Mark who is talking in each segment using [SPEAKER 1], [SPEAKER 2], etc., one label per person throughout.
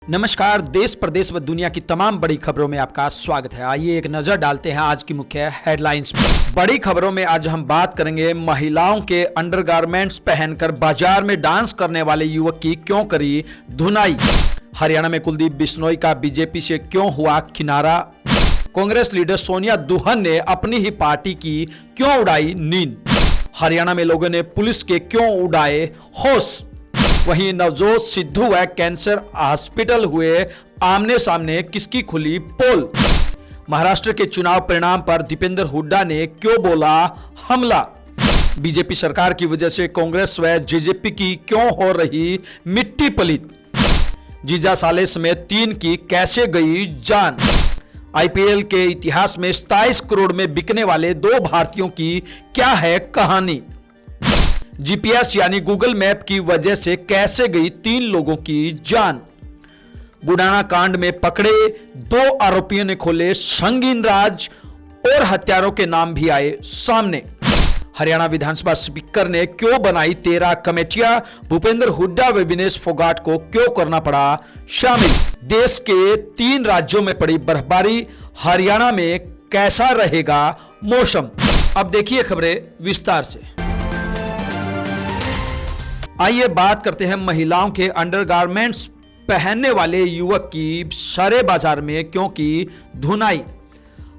[SPEAKER 1] नमस्कार। देश प्रदेश व दुनिया की तमाम बड़ी खबरों में आपका स्वागत है। आइए एक नजर डालते हैं आज की मुख्य हेडलाइंस पर। बड़ी खबरों में आज हम बात करेंगे महिलाओं के अंडरगारमेंट्स पहनकर बाजार में डांस करने वाले युवक की क्यों करी धुनाई। हरियाणा में कुलदीप बिश्नोई का बीजेपी से क्यों हुआ किनारा। कांग्रेस लीडर सोनिया दुल्हन ने अपनी ही पार्टी की क्यों उड़ाई नींद। हरियाणा में लोगों ने पुलिस के क्यों उड़ाए होश। वहीं नवजोत सिद्धू व कैंसर हॉस्पिटल हुए आमने सामने, किसकी खुली पोल। महाराष्ट्र के चुनाव परिणाम पर दीपेंद्र हुड्डा ने क्यों बोला हमला। बीजेपी सरकार की वजह से कांग्रेस व जेजेपी की क्यों हो रही मिट्टी पलीत। जीजा साले समेत 3 की कैसे गई जान। आईपीएल के इतिहास में 27 करोड़ में बिकने वाले 2 भारतीयों की क्या है कहानी। जीपीएस यानी गूगल मैप की वजह से कैसे गई 3 लोगों की जान। बुडाना कांड में पकड़े 2 आरोपियों ने खोले संगीन राज और हत्यारों के नाम भी आए सामने। हरियाणा विधानसभा स्पीकर ने क्यों बनाई 13 कमेटियां। भूपेंद्र हुड्डा व विनेश फोगाट को क्यों करना पड़ा शामिल। देश के 3 राज्यों में पड़ी बर्फबारी, हरियाणा में कैसा रहेगा मौसम। अब देखिए खबरें विस्तार से। आइए बात करते हैं महिलाओं के अंडरगारमेंट्स पहनने वाले युवक की सरे बाजार में क्यों की धुनाई।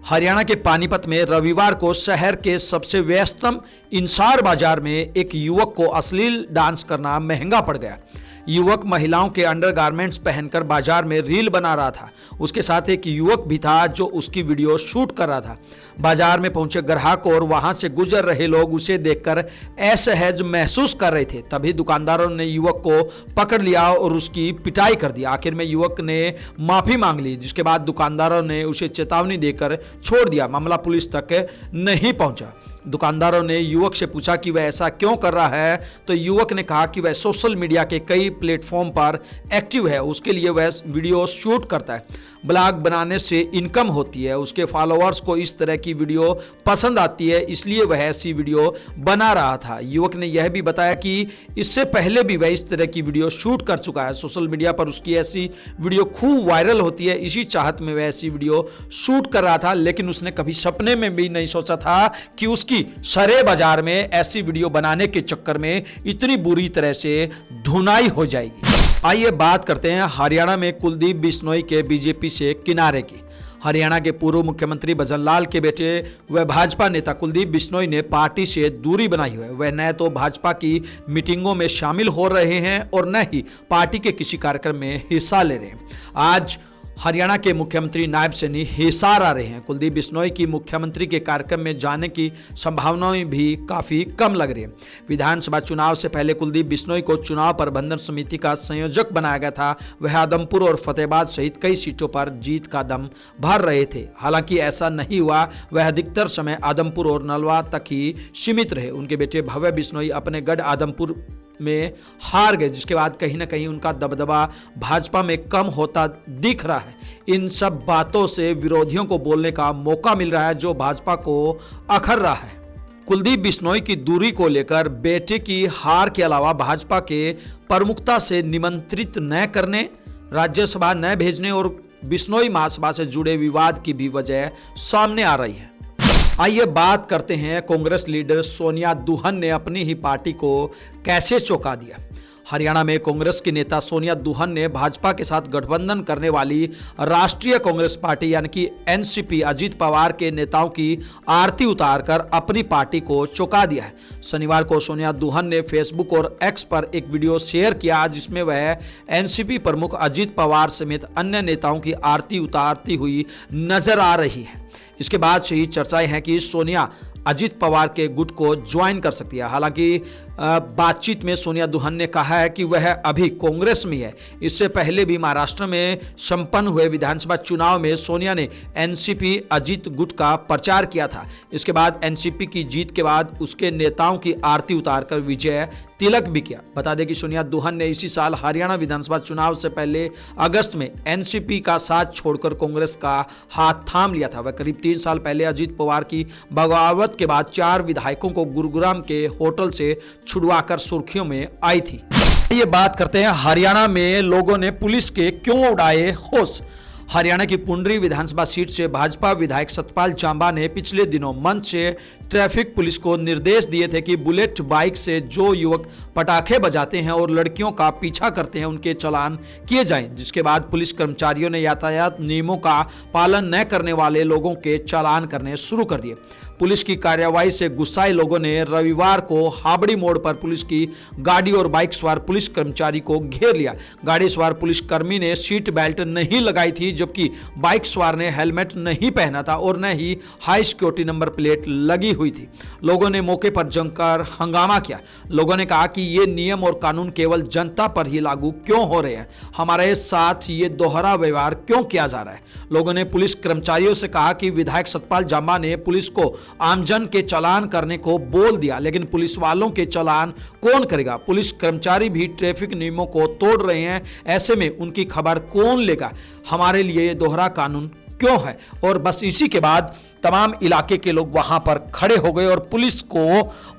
[SPEAKER 1] हरियाणा के पानीपत में रविवार को शहर के सबसे व्यस्तम इंसार बाजार में एक युवक को अश्लील डांस करना महंगा पड़ गया। युवक महिलाओं के अंडरगारमेंट्स पहनकर बाजार में रील बना रहा था। उसके साथ एक युवक भी था जो उसकी वीडियो शूट कर रहा था। बाजार में पहुंचे ग्राहक और वहां से गुजर रहे लोग उसे देखकर असहज महसूस कर रहे थे। तभी दुकानदारों ने युवक को पकड़ लिया और उसकी पिटाई कर दी। आखिर में युवक ने माफी मांग ली, जिसके बाद दुकानदारों ने उसे चेतावनी देकर छोड़ दिया। मामला पुलिस तक नहीं पहुंचा। दुकानदारों ने युवक से पूछा कि वह ऐसा क्यों कर रहा है, तो युवक ने कहा कि वह सोशल मीडिया के कई प्लेटफॉर्म पर एक्टिव है, उसके लिए वह वीडियो शूट करता है। ब्लॉग बनाने से इनकम होती है, उसके फॉलोअर्स को इस तरह की वीडियो पसंद आती है, इसलिए वह ऐसी वीडियो बना रहा था। युवक ने यह भी बताया कि इससे पहले भी वह इस तरह की वीडियो शूट कर चुका है। सोशल मीडिया पर उसकी ऐसी वीडियो खूब वायरल होती है, इसी चाहत में वह ऐसी वीडियो शूट कर रहा था। लेकिन उसने कभी सपने में भी नहीं सोचा था कि उसकी सरे बाजार में ऐसी वीडियो बनाने के चक्कर में इतनी बुरी तरह से धुनाई हो जाएगी। आइए बात करते हैं हरियाणा में कुलदीप बिश्नोई के बीजेपी से किनारे की। हरियाणा के पूर्व मुख्यमंत्री भजन लाल के बेटे व भाजपा नेता कुलदीप बिश्नोई ने पार्टी से दूरी बनाई हुई है। वह न तो भाजपा की मीटिंगों में शामिल हो रहे हैं और न ही पार्टी के किसी कार्यक्रम में हिस्सा ले रहे हैं। आज हरियाणा के मुख्यमंत्री नायब सैनी हिसार आ रहे हैं। कुलदीप बिश्नोई की मुख्यमंत्री के कार्यक्रम में जाने की संभावनाएं भी काफी कम लग रही है। विधानसभा चुनाव से पहले कुलदीप बिश्नोई को चुनाव प्रबंधन समिति का संयोजक बनाया गया था। वह आदमपुर और फतेहाबाद सहित कई सीटों पर जीत का दम भर रहे थे। हालांकि ऐसा नहीं हुआ। वह अधिकतर समय आदमपुर और नलवा तक ही सीमित रहे। उनके बेटे भव्य बिश्नोई अपने गढ़ आदमपुर में हार गए, जिसके बाद कहीं ना कहीं उनका दबदबा भाजपा में कम होता दिख रहा है। इन सब बातों से विरोधियों को बोलने का मौका मिल रहा है, जो भाजपा को अखर रहा है। कुलदीप बिश्नोई की दूरी को लेकर बेटे की हार के अलावा भाजपा के प्रमुखता से निमंत्रित न करने, राज्यसभा न भेजने और बिश्नोई महासभा से जुड़े विवाद की भी वजह सामने आ रही है। आइए बात करते हैं कांग्रेस लीडर सोनिया दुल्हन ने अपनी ही पार्टी को कैसे चौंका दिया। हरियाणा में कांग्रेस की नेता सोनिया दुल्हन ने भाजपा के साथ गठबंधन करने वाली राष्ट्रीय कांग्रेस पार्टी यानी कि एनसीपी अजीत पवार के नेताओं की आरती उतारकर अपनी पार्टी को चौंका दिया है। शनिवार को सोनिया दुल्हन ने फेसबुक और एक्स पर एक वीडियो शेयर किया, जिसमें वह एनसीपी प्रमुख अजीत पवार समेत अन्य नेताओं की आरती उतारती हुई नजर आ रही है। इसके बाद से ही चर्चाएं हैं कि सोनिया अजीत पवार के गुट को ज्वाइन कर सकती है। हालांकि बातचीत में सोनिया दुल्हन ने कहा है कि वह अभी कांग्रेस में है। इससे पहले भी महाराष्ट्र में संपन्न हुए विधानसभा चुनाव में सोनिया ने एनसीपी अजीत गुट का प्रचार किया था। इसके बाद एनसीपी की जीत के बाद उसके नेताओं की आरती उतारकर विजय तिलक भी किया। बता दें कि सोनिया दुल्हन ने इसी साल हरियाणा विधानसभा चुनाव से पहले अगस्त में एनसीपी का साथ छोड़कर कांग्रेस का हाथ थाम लिया था। वह करीब 3 साल पहले अजीत पवार की बगावत के बाद 4 विधायकों को गुरुग्राम के होटल से छुड़वाकर सुर्खियों में आई थी। ये बात करते हैं हरियाणा में लोगों ने पुलिस के क्यों उड़ाए होश। हरियाणा की पुंडरी विधानसभा सीट से भाजपा विधायक सतपाल जांबा ने पिछले दिनों मंच से ट्रैफिक पुलिस को निर्देश दिए थे कि बुलेट बाइक से जो युवक पटाखे बजाते हैं और लड़कियों का पीछा करते हैं उनके चालान किए जाएं, जिसके बाद पुलिस कर्मचारियों ने यातायात नियमों का पालन न करने वाले लोगों के चालान करने शुरू कर दिए। पुलिस की कार्रवाई से गुस्साए लोगों ने रविवार को हाबड़ी मोड़ पर पुलिस की गाड़ी और बाइक सवार पुलिस कर्मचारी को घेर लिया। गाड़ी सवार पुलिस कर्मी ने सीट बेल्ट नहीं लगाई थी, जबकि बाइक सवार ने हेलमेट नहीं पहना था और न ही हाई सिक्योरिटी नंबर प्लेट लगी हुई थी। लोगों ने मौके पर जमकर हंगामा किया। लोगों ने कहा कि ये नियम और कानून केवल जनता पर ही लागू क्यों हो रहे हैं, हमारे साथ ये दोहरा व्यवहार क्यों किया जा रहा है। लोगों ने पुलिस कर्मचारियों से कहा कि विधायक सतपाल जांबा ने पुलिस को आमजन के चालान करने को बोल दिया, लेकिन पुलिस वालों के चालान कौन करेगा। पुलिस कर्मचारी भी ट्रैफिक नियमों को तोड़ रहे हैं, ऐसे में उनकी खबर कौन लेगा। हमारे लिए ये दोहरा कानून क्यों है। और बस इसी के बाद तमाम इलाके के लोग वहां पर खड़े हो गए और पुलिस को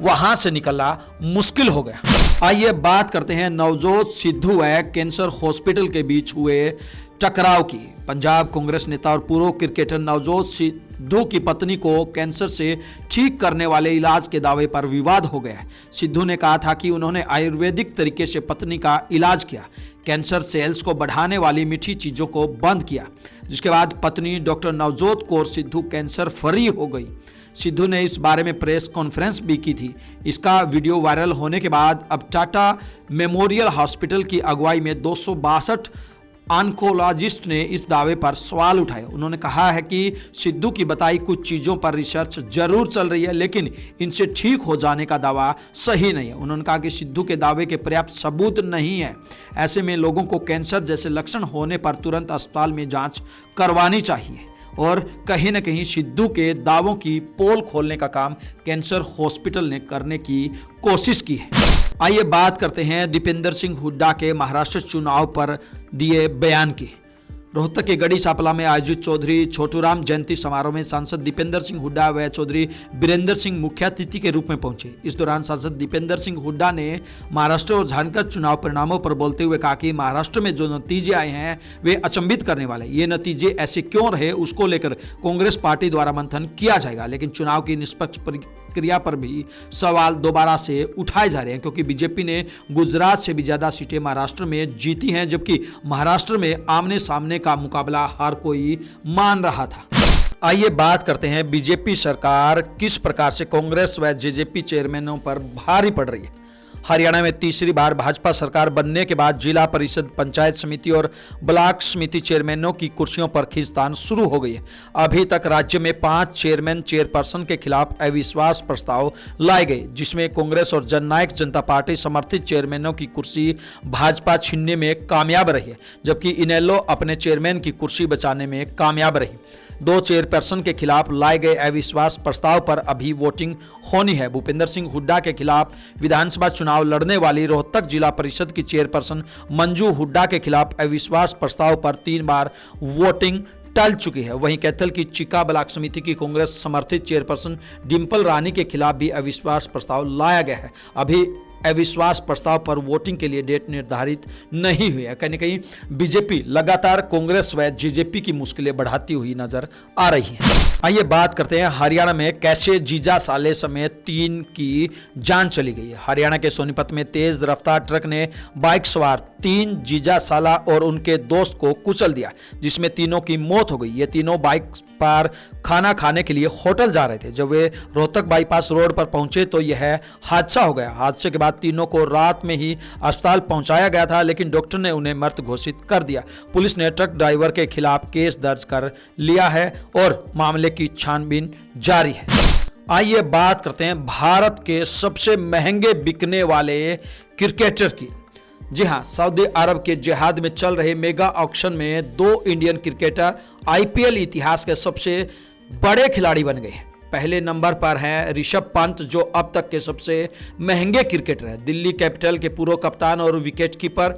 [SPEAKER 1] वहां से निकलना मुश्किल हो गया। आइए बात करते हैं नवजोत सिद्धू व कैंसर हॉस्पिटल के बीच हुए टकराव की। पंजाब कांग्रेस नेता और पूर्व क्रिकेटर नवजोत सिद्धू की पत्नी को कैंसर से ठीक करने वाले इलाज के दावे पर विवाद हो गया है। सिद्धू ने कहा था कि उन्होंने आयुर्वेदिक तरीके से पत्नी का इलाज किया, कैंसर सेल्स को बढ़ाने वाली मीठी चीजों को बंद किया, जिसके बाद पत्नी doctor Navjot Kaur Sidhu cancer free हो गई। सिद्धू ने इस बारे में प्रेस कॉन्फ्रेंस भी की थी। इसका वीडियो वायरल होने के बाद अब टाटा मेमोरियल हॉस्पिटल की अगुवाई में 262 ऑन्कोलॉजिस्ट ने इस दावे पर सवाल उठाए। उन्होंने कहा है कि सिद्धू की बताई कुछ चीज़ों पर रिसर्च जरूर चल रही है, लेकिन इनसे ठीक हो जाने का दावा सही नहीं है। उन्होंने कहा कि सिद्धू के दावे के पर्याप्त सबूत नहीं है। ऐसे में लोगों को कैंसर जैसे लक्षण होने पर तुरंत अस्पताल में जांच करवानी चाहिए और कहीं न कहीं सिद्धू के दावों की पोल खोलने का काम कैंसर हॉस्पिटल ने करने की कोशिश की है। आइए बात करते हैं दीपेंद्र सिंह हुड्डा के महाराष्ट्र चुनाव पर दिए बयान की। रोहतक के गढ़ी सांपला में आयोजित चौधरी छोटूराम जयंती समारोह में सांसद दीपेंद्र सिंह हुड्डा व चौधरी बीरेंद्र सिंह मुख्य अतिथि के रूप में पहुंचे। इस दौरान सांसद दीपेंद्र सिंह हुड्डा ने महाराष्ट्र और झारखंड चुनाव परिणामों पर बोलते हुए कहा कि महाराष्ट्र में जो नतीजे आए हैं वे अचंभित करने वाले। ये नतीजे ऐसे क्यों रहे उसको लेकर कांग्रेस पार्टी द्वारा मंथन किया जाएगा, लेकिन चुनाव की निष्पक्ष प्रक्रिया पर भी सवाल दोबारा से उठाए जा रहे हैं, क्योंकि बीजेपी ने गुजरात से भी ज्यादा सीटें महाराष्ट्र में जीती हैं, जबकि महाराष्ट्र में आमने सामने का मुकाबला हर कोई मान रहा था। आइए बात करते हैं बीजेपी सरकार किस प्रकार से कांग्रेस व जेजेपी चेयरमैनों पर भारी पड़ रही है। हरियाणा में तीसरी बार भाजपा सरकार बनने के बाद जिला परिषद, पंचायत समिति और ब्लॉक समिति चेयरमैनों की कुर्सियों पर खींचतान शुरू हो गई है। अभी तक राज्य में 5 चेयरमैन चेयरपर्सन के खिलाफ अविश्वास प्रस्ताव लाए गए, जिसमें कांग्रेस और जननायक जनता पार्टी समर्थित चेयरमैनों की कुर्सी भाजपा छीनने में कामयाब रही है, जबकि इनेलो अपने चेयरमैन की कुर्सी बचाने में कामयाब रही। 2 चेयरपर्सन के खिलाफ लाए गए अविश्वास प्रस्ताव पर अभी वोटिंग होनी है। भूपेंद्र सिंह हुड्डा के खिलाफ विधानसभा चुनाव लड़ने वाली रोहतक जिला परिषद की चेयरपर्सन मंजू हुड्डा के खिलाफ अविश्वास प्रस्ताव पर 3 बार वोटिंग टल चुकी है। वहीं कैथल की चिका ब्लॉक समिति की कांग्रेस समर्थित चेयरपर्सन डिंपल रानी के खिलाफ भी अविश्वास प्रस्ताव लाया गया है। अभी अविश्वास प्रस्ताव पर वोटिंग के लिए डेट निर्धारित नहीं हुई है। कहीं न कहीं बीजेपी लगातार कांग्रेस व जेजेपी की मुश्किलें बढ़ाती हुई नजर आ रही है। आइए बात करते हैं हरियाणा में कैसे जीजा साले समेत 3 की जान चली गई है। हरियाणा के सोनीपत में तेज रफ्तार ट्रक ने बाइक सवार 3 जीजा साला और उनके दोस्त को कुचल दिया, जिसमें तीनों की मौत हो गई। ये तीनों बाइक पर खाना खाने के लिए होटल जा रहे थे। जब वे रोहतक बाईपास रोड पर पहुंचे तो यह हादसा हो गया। हादसे के बाद तीनों को रात में ही अस्पताल पहुंचाया गया था, लेकिन डॉक्टर ने उन्हें मृत घोषित कर दिया। पुलिस ने ट्रक ड्राइवर के खिलाफ केस दर्ज कर लिया है और मामले की छानबीन जारी है। आइए बात करते हैं भारत के सबसे महंगे बिकने वाले क्रिकेटर की। जी हां, सऊदी अरब के जिहाद में चल रहे मेगा ऑक्शन में 2 इंडियन क्रिकेटर आईपीएल इतिहास के सबसे बड़े खिलाड़ी बन गए हैं। पहले नंबर पर हैं ऋषभ पंत, जो अब तक के सबसे महंगे क्रिकेटर हैं। दिल्ली कैपिटल के पूर्व कप्तान और विकेटकीपर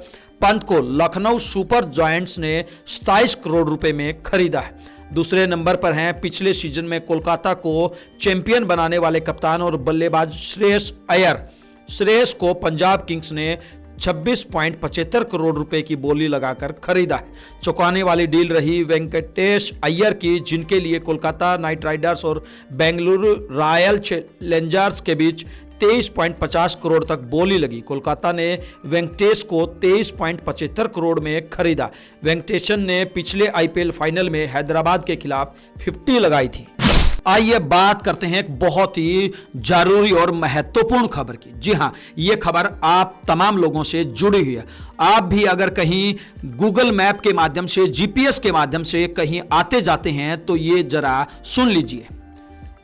[SPEAKER 1] पंत को लखनऊ सुपर जायंट्स ने 27 करोड़ रुपए में खरीदा है। दूसरे नंबर पर हैं पिछले सीजन में कोलकाता को चैंपियन बनाने वाले कप्तान और बल्लेबाज श्रेयस अय्यर। श्रेयस को पंजाब किंग्स ने 26.75 करोड़ रुपए की बोली लगाकर खरीदा है। चौंकाने वाली डील रही वेंकटेश अय्यर की, जिनके लिए कोलकाता नाइट राइडर्स और बेंगलुरु रॉयल चैलेंजर्स के बीच 23.50 करोड़ तक बोली लगी। कोलकाता ने वेंकटेश को 23.75 करोड़ में खरीदा। वेंकटेशन ने पिछले आईपीएल फाइनल में हैदराबाद के खिलाफ 50 लगाई थी। आइए बात करते हैं एक बहुत ही जरूरी और महत्वपूर्ण खबर की। जी हां, यह खबर आप तमाम लोगों से जुड़ी हुई है। आप भी अगर कहीं गूगल मैप के माध्यम से, जीपीएस के माध्यम से कहीं आते जाते हैं तो ये जरा सुन लीजिए।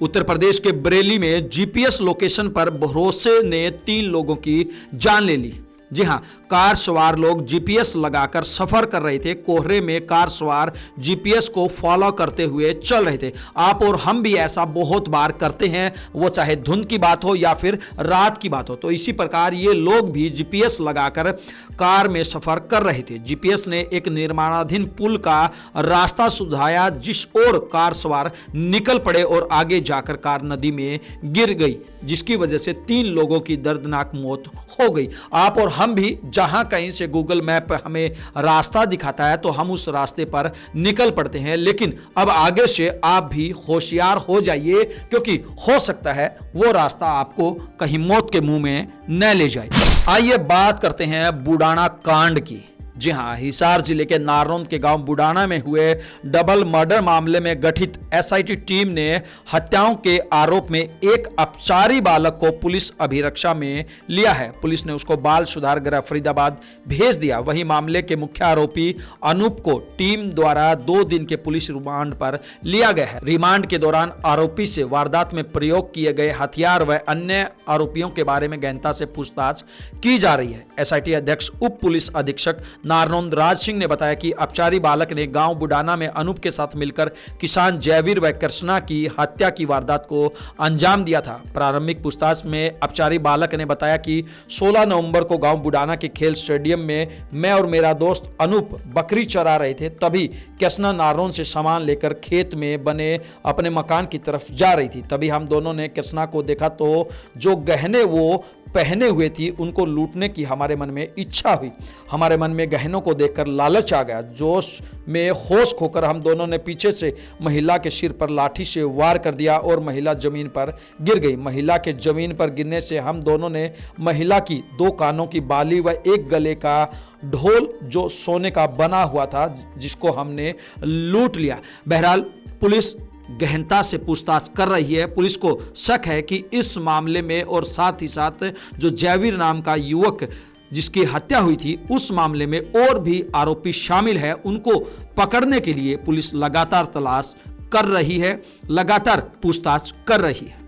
[SPEAKER 1] उत्तर प्रदेश के बरेली में जीपीएस लोकेशन पर भरोसे ने 3 लोगों की जान ले ली। जी हां, कार सवार लोग जीपीएस लगाकर सफर कर रहे थे। कोहरे में कार सवार जीपीएस को फॉलो करते हुए चल रहे थे। आप और हम भी ऐसा बहुत बार करते हैं, वो चाहे धुंध की बात हो या फिर रात की बात हो। तो इसी प्रकार ये लोग भी जीपीएस लगाकर कार में सफर कर रहे थे। जीपीएस ने एक निर्माणाधीन पुल का रास्ता सुझाया, जिस ओर कार सवार निकल पड़े और आगे जाकर कार नदी में गिर गई, जिसकी वजह से 3 लोगों की दर्दनाक मौत हो गई। आप और हम भी जहां कहीं से गूगल मैप हमें रास्ता दिखाता है तो हम उस रास्ते पर निकल पड़ते हैं। लेकिन अब आगे से आप भी होशियार हो जाइए, क्योंकि हो सकता है वो रास्ता आपको कहीं मौत के मुंह में न ले जाए। आइए बात करते हैं बुडाना कांड की। जी हां, हिसार जिले के नारनौंद के गांव बुडाना में हुए डबल मर्डर मामले में गठित एसआईटी टीम ने हत्याओं के आरोप में एक अपचारी बालक को पुलिस अभिरक्षा में लिया है। पुलिस ने उसको बाल सुधार गृह फरीदाबाद भेज दिया। वहीं मामले के मुख्य आरोपी अनूप को टीम द्वारा 2 दिन के पुलिस रिमांड पर लिया गया है। रिमांड के दौरान आरोपी से वारदात में प्रयोग किए गए हथियार व अन्य आरोपियों के बारे में गहनता से पूछताछ की जा रही है। एसआईटी अध्यक्ष उप पुलिस अधीक्षक नारनौंद राज सिंह ने बताया कि अपचारी बालक ने गांव बुडाना में अनूप के साथ मिलकर किसान जयवीर व कृष्णा की हत्या की वारदात को अंजाम दिया था। प्रारंभिक पूछताछ में अपचारी बालक ने बताया कि 16 नवंबर को गांव बुडाना के खेल स्टेडियम में मैं और मेरा दोस्त अनूप बकरी चरा रहे थे। तभी कृष्णा नारनौंद से सामान लेकर खेत में बने अपने मकान की तरफ जा रही थी। तभी हम दोनों ने कृष्णा को देखा तो जो गहने वो पहने हुए थी उनको लूटने की हमारे मन में इच्छा हुई। हमारे मन में गहनों को देखकर लालच आ गया। जोश में होश खोकर हम दोनों ने पीछे से महिला के सिर पर लाठी से वार कर दिया और महिला जमीन पर गिर गई। महिला के जमीन पर गिरने से हम दोनों ने महिला की 2 कानों की बाली व एक गले का ढोल जो सोने का बना हुआ था, जिसको हमने लूट लिया। बहरहाल पुलिस गहनता से पूछताछ कर रही है। पुलिस को शक है कि इस मामले में और साथ ही साथ जो जयवीर नाम का युवक जिसकी हत्या हुई थी उस मामले में और भी आरोपी शामिल है। उनको पकड़ने के लिए पुलिस लगातार तलाश कर रही है, लगातार पूछताछ कर रही है।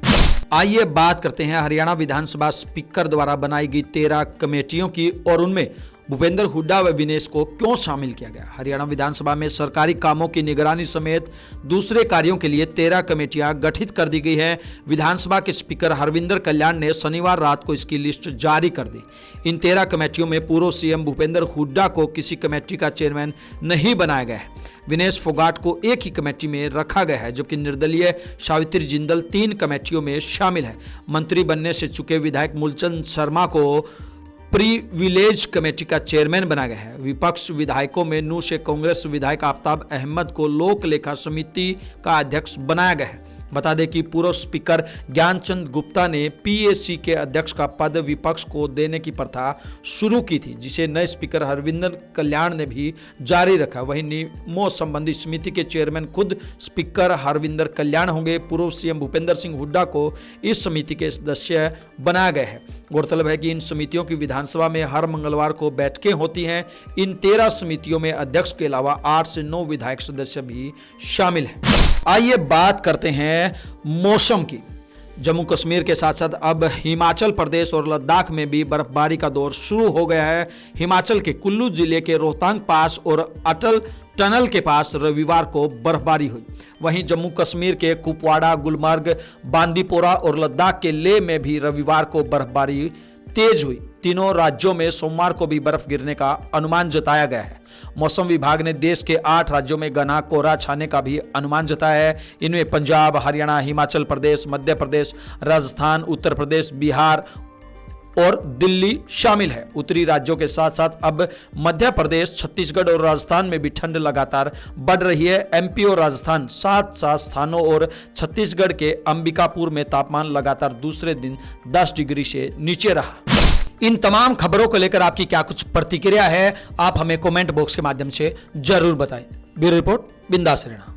[SPEAKER 1] आइए बात करते हैं हरियाणा विधानसभा स्पीकर द्वारा बनाई गई 13 कमेटियों की और उनमें भूपेंद्र हुड्डा व विनेश को क्यों शामिल किया गया। हरियाणा विधानसभा में सरकारी कामों की निगरानी समेत दूसरे कार्यों के लिए 13 कमेटियां गठित कर दी गई है। विधानसभा के स्पीकर हरविंदर कल्याण ने शनिवार रात को इसकी लिस्ट जारी कर दी। इन 13 कमेटियों में पूर्व सीएम भूपेंद्र हुड्डा को किसी कमेटी का चेयरमैन नहीं बनाया गया है। विनेश फोगाट को एक ही कमेटी में रखा गया है, जबकि निर्दलीय सावित्री जिंदल 3 कमेटियों में शामिल है। मंत्री बनने से चुके विधायक मूलचंद शर्मा को प्रिविलेज कमेटी का चेयरमैन बनाया गया है। विपक्ष विधायकों में नू से कांग्रेस विधायक आफ्ताब अहमद को लोक लेखा समिति का अध्यक्ष बनाया गया है। बता दें कि पूर्व स्पीकर ज्ञानचंद गुप्ता ने पीएसी के अध्यक्ष का पद विपक्ष को देने की प्रथा शुरू की थी, जिसे नए स्पीकर हरविंदर कल्याण ने भी जारी रखा। वहीं नियमों संबंधी समिति के चेयरमैन खुद स्पीकर हरविंदर कल्याण होंगे। पूर्व सीएम भूपेंद्र सिंह हुड्डा को इस समिति के सदस्य बनाया गया है। गौरतलब है कि इन समितियों की विधानसभा में हर मंगलवार को बैठकें होती हैं। इन 13 समितियों में अध्यक्ष के अलावा 8 से 9 विधायक सदस्य भी शामिल हैं। आइए बात करते हैं मौसम की। जम्मू कश्मीर के साथ साथ अब हिमाचल प्रदेश और लद्दाख में भी बर्फबारी का दौर शुरू हो गया है। हिमाचल के कुल्लू जिले के रोहतांग पास और अटल टनल के पास रविवार को बर्फबारी हुई। वहीं जम्मू कश्मीर के कुपवाड़ा, गुलमर्ग, बांदीपोरा और लद्दाख के लेह में भी रविवार को बर्फबारी तेज हुई। तीनों राज्यों में सोमवार को भी बर्फ गिरने का अनुमान जताया गया है। मौसम विभाग ने देश के 8 राज्यों में घना कोहरा छाने का भी अनुमान जताया है। इनमें पंजाब, हरियाणा, हिमाचल प्रदेश, मध्य प्रदेश, राजस्थान, उत्तर प्रदेश, बिहार और दिल्ली शामिल है। उत्तरी राज्यों के साथ साथ अब मध्य प्रदेश, छत्तीसगढ़ और राजस्थान में भी ठंड लगातार बढ़ रही है। एमपी और राजस्थान 7 स्थानों और छत्तीसगढ़ के अंबिकापुर में तापमान लगातार दूसरे दिन 10 डिग्री से नीचे रहा। इन तमाम खबरों को लेकर आपकी क्या कुछ प्रतिक्रिया है, आप हमें कमेंट बॉक्स के माध्यम से जरूर बताएं। ब्यूरो रिपोर्ट, बिंदास रहना।